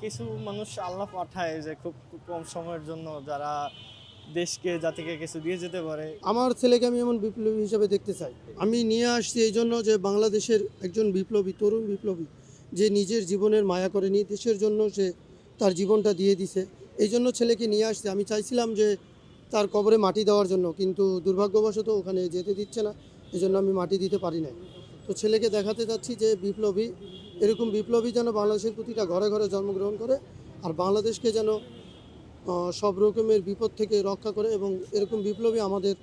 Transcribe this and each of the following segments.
কিছু মানুষ আল্লাহ পাঠায় যে খুব কম সময়ের জন্য যারা দেশকে জাতিকে কিছু দিয়ে যেতে পারে। আমার ছেলেকে আমি এমন বিপ্লবী হিসেবে দেখতে চাই। আমি নিয়ে আসছি এই জন্য যে বাংলাদেশের একজন বিপ্লবী, তরুণ বিপ্লবী, যে নিজের জীবনের মায়া করেনি, দেশের জন্য সে তার জীবনটা দিয়ে দিছে। এই জন্য ছেলেকে নিয়ে আসছে। আমি চাইছিলাম যে তার কবরে মাটি দেওয়ার জন্য, কিন্তু দুর্ভাগ্যবশত ওখানে যেতে দিচ্ছে না, এই জন্য আমি মাটি দিতে পারি নাই। তো ছেলেকে দেখাতে চাচ্ছি যে বিপ্লবী, এরকম বিপ্লবী যেন বাংলাদেশের প্রতিটা ঘরে ঘরে জন্মগ্রহণ করে, আর বাংলাদেশকে যেন সব রকমের বিপদ থেকে রক্ষা করে, এবং এরকম বিপ্লবী আমাদের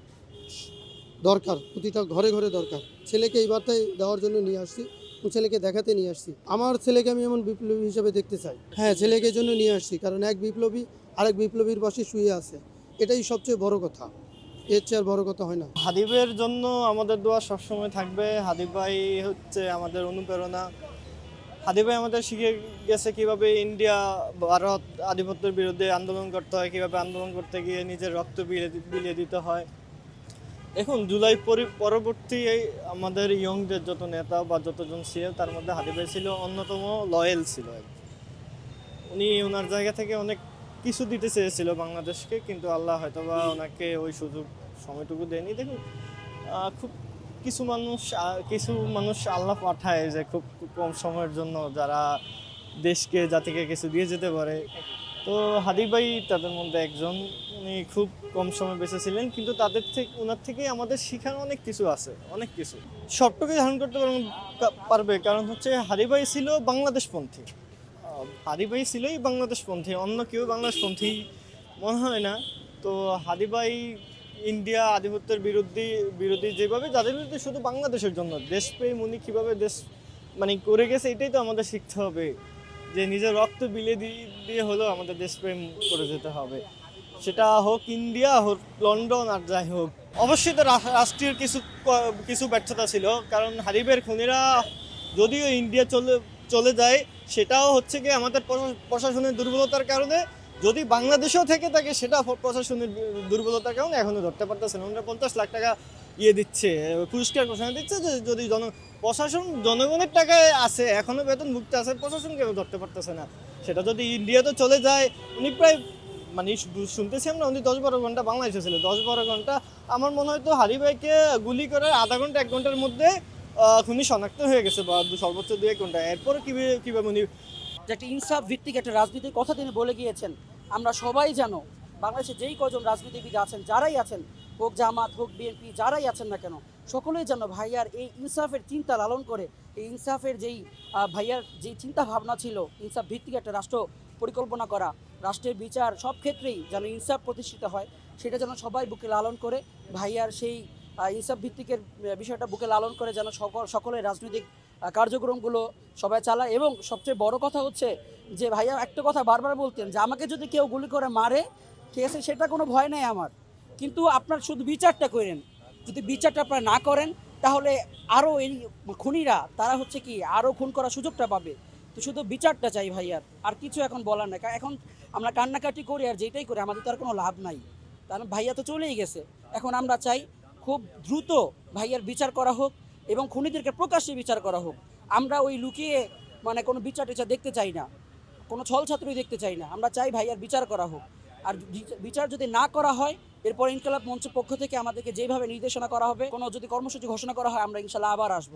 দরকার, প্রতিটা ঘরে ঘরে দরকার। ছেলেকে এই বার্তায় দেওয়ার জন্য নিয়ে আসছি, ছেলেকে দেখাতে নিয়ে আসছি। আমার ছেলেকে আমি এমন বিপ্লবী হিসেবে দেখতে চাই। হ্যাঁ, ছেলেকে জন্য নিয়ে আসছি, কারণ এক বিপ্লবী আরেক বিপ্লবীর পাশে শুয়ে আছে, এটাই সবচেয়ে বড় কথা, এর চেয়ে আর বড় কথা হয় না। হাদিবের জন্য আমাদের দোয়া সবসময় থাকবে। হাদিব ভাই হচ্ছে আমাদের অনুপ্রেরণা। হাদিব ভাই আমাদের শিখে গেছে কিভাবে ইন্ডিয়া ভারত আধিপত্যের বিরুদ্ধে আন্দোলন করতে হয়, কিভাবে আন্দোলন করতে গিয়ে নিজের রক্ত বিলিয়ে দিতে হয়। এখন জুলাই পরবর্তী আমাদের ইয়ংদের যত নেতা বা যতজন ছিল, তার মধ্যে হাদিব ভাই ছিল অন্যতম লয়েল ছিল। উনি ওনার জায়গা থেকে অনেক কিছু দিতে চেয়েছিল বাংলাদেশকে, কিন্তু আল্লাহ হয়তোবা ওনাকে ওই সুযোগ সময়টুকু দেয়নি। দেখুন, খুব কিছু মানুষ আল্লাহ পাঠায় যে খুব কম সময়ের জন্য যারা দেশকে জাতিকে কিছু দিয়ে যেতে পারে। তো হাদিব ভাই তাদের মধ্যে একজন। উনি খুব কম সময় বেঁচে ছিলেন, কিন্তু ওনার থেকে আমাদের শেখার অনেক কিছু আছে, অনেক কিছু সবটুকুই ধারণ করতে পারবে। কারণ হচ্ছে হাদিব ভাই ছিল বাংলাদেশপন্থী। হাদিব ভাই ছিলই বাংলাদেশপন্থী, অন্য কেউ বাংলাদেশপন্থী মনে হয় না। তো হাদিব ভাই ইন্ডিয়া আধিপত্যের বিরোধী যেভাবে, যাদের বিরুদ্ধে শুধু বাংলাদেশের জন্য দেশপ্রেম, উনি কীভাবে দেশ করে গেছে, এটাই তো আমাদের শিখতে হবে, যে নিজের রক্ত বিলিয়ে দিয়ে হলেও আমাদের দেশপ্রেম করে যেতে হবে। সেটা হোক ইন্ডিয়া, হোক লন্ডন, আর যাই হোক। অবশ্যই তো রাষ্ট্রীয় কিছু ব্যর্থতা ছিল, কারণ হাদিবের খুনিরা যদিও ইন্ডিয়া চলে যায়, সেটাও হচ্ছে কি আমাদের প্রশাসনের দুর্বলতার কারণে। যদি বাংলাদেশেও থেকে থাকে, সেটা প্রশাসনের দুর্বলতার কারণে এখনো ধরতে পারতেছে না। ওনারা 50 লাখ টাকা দিচ্ছে, পুরস্কার ঘোষণা দিচ্ছে, যে যদি প্রশাসন জনগণের টাকায় আছে, এখনো বেতন ভুগতে আছে, প্রশাসন কেউ ধরতে পারতেছে না। সেটা যদি ইন্ডিয়াতে চলে যায়, উনি প্রায় শুনতেছি আমরা, উনি 10-12 ঘন্টা বাংলাদেশে ছিল, 10-12 ঘন্টা। আমার মনে হয় তো হাদি ভাইকে গুলি করে আধা ঘন্টা 1 ঘন্টার মধ্যে খুনি শনাক্ত হয়ে গেছে, বা সর্বোচ্চ 2-1 ঘন্টা। এরপরে কীভাবে উনি যে একটা ইনসাফ ভিত্তিক একটা রাজনীতির কথা তিনি বলে গিয়েছেন। আমরা সবাই জানো, বাংলাদেশে যেই কজন রাজনীতিবিদ আছেন, যারাই আছেন, হোক জামাত, হোক বিএনপি, যারাই আছেন না কেন, সকলেই যেন ভাইয়ার এই ইনসাফের চিন্তা লালন করে, এই ইনসাফের ভাইয়ার যেই চিন্তা ভাবনা ছিল, ইনসাফ ভিত্তিক একটা রাষ্ট্র পরিকল্পনা করা, রাষ্ট্রের বিচার সব ক্ষেত্রেই যেন ইনসাফ প্রতিষ্ঠিত হয়, সেটা যেন সবাই বুকে লালন করে, ভাইয়ার সেই ইনসাফ ভিত্তিকের বিষয়টা বুকে লালন করে যেন সকলের রাজনৈতিক কার্যক্রমগুলো সবাই চালায়। এবং সবচেয়ে বড় কথা হচ্ছে যে ভাইয়া একটা কথা বারবার বলতেন, যে আমাকে যদি কেউ গুলি করে মারে, ঠিক আছে, সেটা কোনো ভয় নেই আমার, কিন্তু আপনার শুধু বিচারটা করেন। যদি বিচারটা আপনারা না করেন, তাহলে আরও এই খুনিরা তারা হচ্ছে কি আরও খুন করার সুযোগটা পাবে। তো শুধু বিচারটা চাই ভাইয়ার, আর কিছু এখন বলার নাই। এখন আমরা কান্নাকাটি করি আর যেটাই করি, আমাদের তো আর কোনো লাভ নাই, কারণ ভাইয়া তো চলেই গেছে। এখন আমরা চাই খুব দ্রুত ভাইয়ার বিচার করা হোক, এবং খুনিদেরকে প্রকাশ্যে বিচার করা হোক। আমরা ওই লুকিয়ে কোনো বিচার টিচার দেখতে চাই না, কোনো ছলছাত্রই দেখতে চাই না। আমরা চাই ভাইয়ার বিচার করা হোক। আর বিচার যদি না করা হয়, এরপর ইনকিলাব মঞ্চের পক্ষ থেকে আমাদেরকে যেভাবে নির্দেশনা করা হবে, কোনো যদি কর্মসূচি ঘোষণা করা হয়, আমরা ইনশাল্লাহ আবার আসবো।